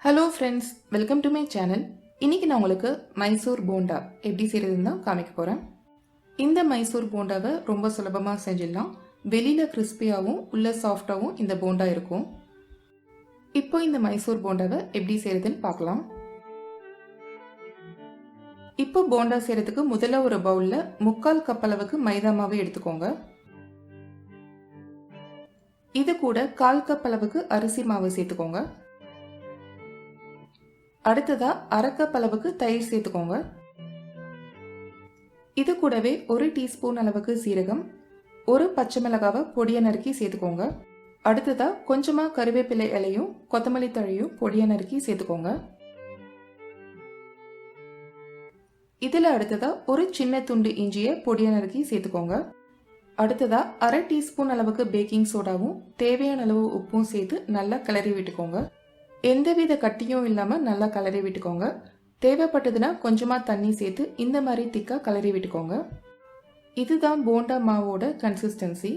Hello friends, welcome to my channel. இன்றைக்கி நான் உங்களுக்கு மைசூர் போண்டா எப்படி செய்கிறதுன்னு தான் காமிக்க போகிறேன். இந்த மைசூர் போண்டாவை ரொம்ப சுலபமாக செஞ்சிடலாம். வெளியில் கிறிஸ்பியாகவும் உள்ள சாஃப்டாகவும் இந்த போண்டா இருக்கும். இப்போ இந்த மைசூர் போண்டாவை எப்படி செய்கிறதுன்னு பார்க்கலாம். இப்போ போண்டா செய்கிறதுக்கு முதல்ல ஒரு பவுலில் 3/4 கப் அளவுக்கு மைதா மாவு எடுத்துக்கோங்க. இது கூட 1/4 கப் அளவுக்கு அரிசி மாவு சேர்த்துக்கோங்க. அடுத்ததா 1/2 கப் அளவுக்கு தயிர் சேர்த்துக்கோங்க. இது கூடவே 1 டீஸ்பூன் அளவுக்கு சீரகம், 1 பச்சை மிளகாவை பொடியை நறுக்கி சேர்த்துக்கோங்க. அடுத்ததா கொஞ்சமா கருவேப்பிலை இலையும் கொத்தமல்லி தழையும் பொடியை நறுக்கி சேர்த்துக்கோங்க. இதுல அடுத்ததா ஒரு சின்ன துண்டு இஞ்சியை பொடியை நறுக்கி சேர்த்துக்கோங்க. அடுத்ததா 1/2 டீஸ்பூன் அளவுக்கு பேக்கிங் சோடாவும் தேவையான அளவு உப்பும் சேர்த்து நல்லா கிளறி விட்டுக்கோங்க. எந்தவித கட்டியும் இல்லாமல் நல்லா கலரி விட்டுக்கோங்க. தேவைப்பட்டதுன்னா கொஞ்சமாக தண்ணி சேர்த்து இந்த மாதிரி திக்காக கலரி விட்டுக்கோங்க. இதுதான் போண்டா மாவோட கன்சிஸ்டன்சி.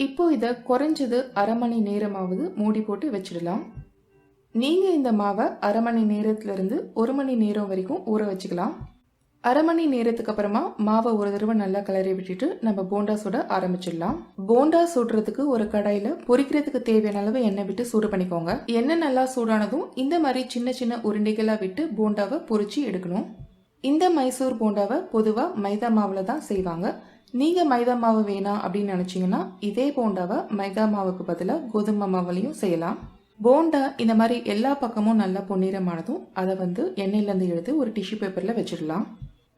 இப்போ இதை குறைஞ்சது 1/2 மணி நேரமாவது மூடி போட்டு வச்சிடலாம். நீங்கள் இந்த மாவை 1/2 மணி நேரத்துலேருந்து 1 மணி நேரம் வரைக்கும் ஊற வச்சுக்கலாம். 1/2 மணி நேரத்துக்கு அப்புறமா மாவை ஒரு தடவை நல்லா கிளறி விட்டுட்டு நம்ம போண்டா சுட ஆரம்பிச்சிடலாம். போண்டா சுடுறதுக்கு ஒரு கடாயில் பொரிக்கிறதுக்கு தேவையான அளவு எண்ணெய் விட்டு சூடு பண்ணிக்கோங்க. எண்ணெய் நல்லா சூடானதும் இந்த மாதிரி சின்ன சின்ன உருண்டைகளாக விட்டு போண்டாவை பொரிச்சு எடுக்கணும். இந்த மைசூர் போண்டாவை பொதுவாக மைதா மாவில் தான் செய்வாங்க. நீங்கள் மைதா மாவு வேணாம் அப்படின்னு நினச்சிங்கன்னா இதே போண்டாவை மைதா மாவுக்கு பதிலாக கோதுமை மாவுலையும் செய்யலாம். போண்டா இந்த மாதிரி எல்லா பக்கமும் நல்லா பொன்னிறமானதும் அதை எண்ணெயிலேருந்து எடுத்து ஒரு டிஷ்யூ பேப்பரில் வச்சிடலாம்.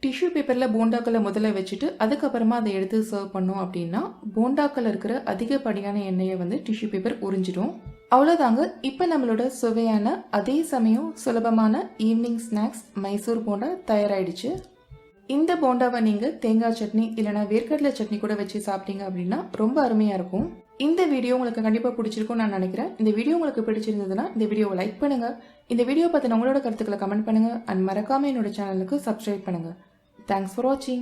டிஷ்யூ பேப்பரில் போண்டாக்களை முதல்ல வச்சுட்டு அதுக்கப்புறமா அதை எடுத்து சர்வ் பண்ணோம் அப்படின்னா போண்டாக்கள் இருக்கிற அதிகப்படியான எண்ணெயை டிஷ்யூ பேப்பர் உறிஞ்சிடும். அவ்வளோதாங்க. இப்போ நம்மளோட சுவையான அதே சமயம் சுலபமான ஈவினிங் ஸ்நாக்ஸ் மைசூர் போண்டா தயாராகிடுச்சு. இந்த போண்டாவை நீங்கள் தேங்காய் சட்னி இல்லைனா வேர்க்கடலை சட்னி கூட வச்சு சாப்பிட்டீங்க அப்படின்னா ரொம்ப அருமையாக இருக்கும். இந்த வீடியோ உங்களுக்கு கண்டிப்பாக பிடிச்சிருக்கும் நான் நினைக்கிறேன். இந்த வீடியோ உங்களுக்கு பிடிச்சிருந்ததுன்னா இந்த வீடியோவை லைக் பண்ணுங்கள். இந்த வீடியோ பற்றின உங்களோட கருத்துக்களை கமெண்ட் பண்ணுங்கள். அண்ட் மறக்காமல் என்னோட சேனலுக்கு சப்ஸ்கிரைப் பண்ணுங்கள். Thanks for watching.